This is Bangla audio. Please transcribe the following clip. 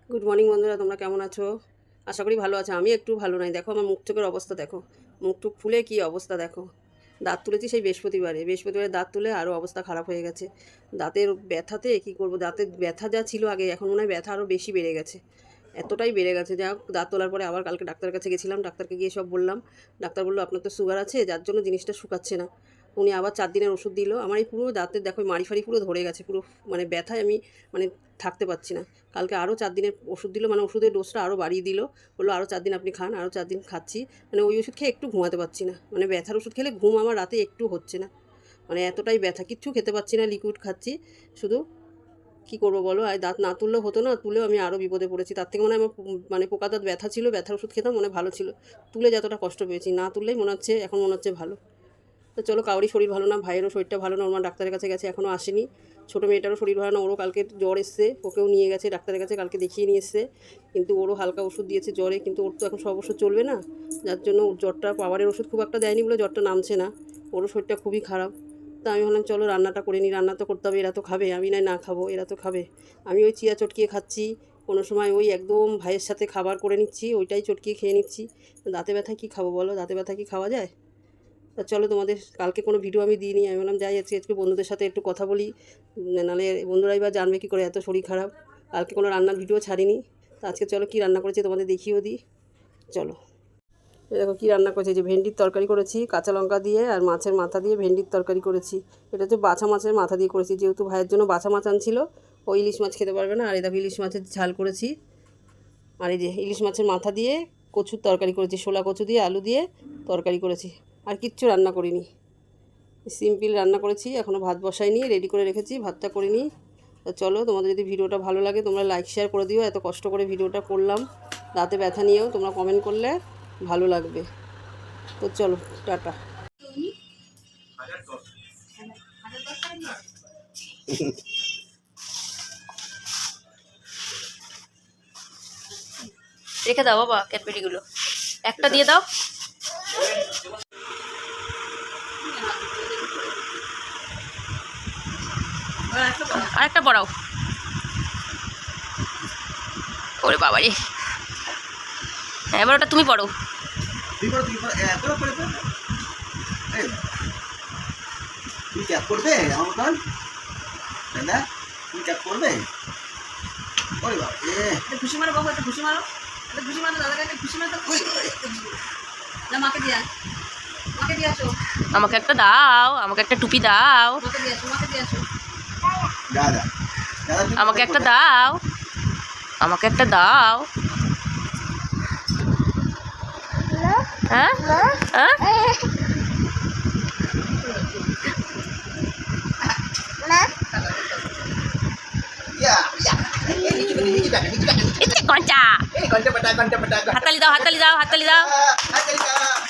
গুড মর্নিং বন্ধুরা, তোমরা কেমন আছো? আশা করি ভালো আছো। আমি একটু ভালো নাই। দেখো আমার মুখ চোখের অবস্থা, দেখো মুখ টুক ফুলে কি অবস্থা। দেখো দাঁত তুলেছি সেই বৃহস্পতিবারে দাঁত তুলে আরও অবস্থা খারাপ হয়ে গেছে। দাঁতের ব্যথাতে কি করব, দাঁতের ব্যথা যা ছিল আগে, এখন মনে হয় ব্যথা আরও বেশি বেড়ে গেছে। এতটাই বেড়ে গেছে, যা হোক দাঁত তোলার পরে আবার কালকে ডাক্তারের কাছে গেছিলাম। ডাক্তারকে গিয়ে সব বললাম। ডাক্তার বললো আপনার তো সুগার আছে, যার জন্য জিনিসটা শুকাচ্ছে না। উনি আবার 4 দিনের ওষুধ দিল। আমার এই পুরো দাঁতের দেখো মাড়ি ফাড়ি পুরো ধরে গেছে, পুরো মানে ব্যথায় আমি মানে থাকতে পারছি না। কালকে আরও 4 দিনের ওষুধ দিল, মানে ওষুধের ডোজটা আরও বাড়িয়ে দিল। বললো আরও 4 দিন আপনি খান। আরও 4 দিন খাচ্ছি, মানে ওই ওষুধ খেয়ে একটু ঘুমাতে পারছি না। মানে ব্যথার ওষুধ খেলে ঘুম আমার রাতে একটু হচ্ছে না, মানে এতটাই ব্যথা। কিচ্ছু খেতে পারছি না, লিকুইড খাচ্ছি শুধু। কী করবো বলো? আর দাঁত না তুললেও হতো না, তুলেও আমি আরও বিপদে পড়েছি। তার থেকে মনে হয় আমার মানে পোকা দাঁত ব্যথা ছিল, ব্যথার ওষুধ খেতাম মনে ভালো ছিল। তুলে যতটা কষ্ট পেয়েছি, না তুললেই মনে হচ্ছে এখন মনে হচ্ছে ভালো। তো চলো, কাউরই শরীর ভালো না, ভাইয়েরও শরীরটা ভালো না, ওর মা ডাক্তারের কাছে গেছে, এখনও আসেনি। ছোটো মেয়েটারও শরীর ভালো না, ওরও কালকে জ্বর এসছে, ওকেও নিয়ে গেছে ডাক্তারের কাছে, কালকে দেখিয়ে নিয়ে এসছে। কিন্তু ওরও হালকা ওষুধ দিয়েছে জ্বরে, কিন্তু ওর তো এখন সব ওষুধ চলবে না, যার জন্য ওর জ্বরটা পাওয়ারের ওষুধ খুব একটা দেয়নি বলে জ্বরটা নামছে না। ওরও শরীরটা খুবই খারাপ। তা আমি ভাবলাম চলো রান্নাটা করে নিই, রান্না তো করতে হবে, এরা তো খাবে, আমি না খাবো, এরা তো খাবে। আমি ওই চিয়া চটকিয়ে খাচ্ছি, কোনো সময় ওই একদম ভাইয়ের সাথে খাবার করে নিচ্ছি, ওইটাই চটকিয়ে খেয়ে নিচ্ছি। দাঁতে ব্যথায় কী খাবো বলো? দাঁতে ব্যথায় কি খাওয়া যায়? তা চলো, তোমাদের কালকে কোনো ভিডিও আমি দিইনি, আমি বললাম যাই আজকে বন্ধুদের সাথে একটু কথা বলি, নাহলে বন্ধুরাই বা জানবে কী করে এত শরীর খারাপ। কালকে কোনো রান্নার ভিডিও ছাড়িনি। তো আজকে চলো কী রান্না করেছি তোমাদের দেখিয়েও দিই। চলো, দেখো কী রান্না করেছি। যে ভেন্ডির তরকারি করেছি কাঁচা লঙ্কা দিয়ে, আর মাছের মাথা দিয়ে ভেন্ডির তরকারি করেছি। এটা হচ্ছে বাছা মাছের মাথা দিয়ে করেছি, যেহেতু ভাইয়ের জন্য বাছা মাছ আনছিল, ও ইলিশ মাছ খেতে পারবে না। আর এই দেখো ইলিশ মাছের ঝাল করেছি। আর এই যে ইলিশ মাছের মাথা দিয়ে কচুর তরকারি করেছি, শোলা কচু দিয়ে আলু দিয়ে তরকারি করেছি। আর কিচ্ছু রান্না করিনি, সিম্পল রান্না করেছি। এখনও ভাত বসাইনি, রেডি করে রেখেছি, ভাতটা করিনি। তো চলো, তোমাদের যদি ভিডিওটা ভালো লাগে তোমরা লাইক শেয়ার করে দিও। এত কষ্ট করে ভিডিওটা করলাম, দাঁতে ব্যথা নিয়েও তোমরা কমেন্ট করলে ভালো লাগবে। তো চলো, টাটা। রেখে দাও বাবা ক্যাডবেরিগুলো, একটা দিয়ে দাও। আরেকটা বড়াও। ওরে বাবা রে, এবার ওটা তুমি পড়ো। তুমি ক্যাপ করবে আমার মতন? দাদা তুমি ক্যাপ করবে? ওরে বাবা, খুশি মারো বাবু, একটা খুশি মারো, একটা খুশি মারো, দাদাকে একটা খুশি মারো। না, মাকে দিয়ে মাকে দিয়ে আসো, আমাকে একটা দাও, আমাকে একটা টুপি দাও, মাকে দিয়ে আসো, মাকে দিয়ে আসো। দাদা দাদা তুমি আমাকে ক্যাপ একটা করবে? দাও, আমাকে একটা দাও। হ্যাঁ হ্যাঁ, ইয়া ইয়া নিচে টাকা কঞ্চা ঘন্টা পাটা হাততালি দাও, হাততালি দাও, হাততালি দাও। হাততালি দাও।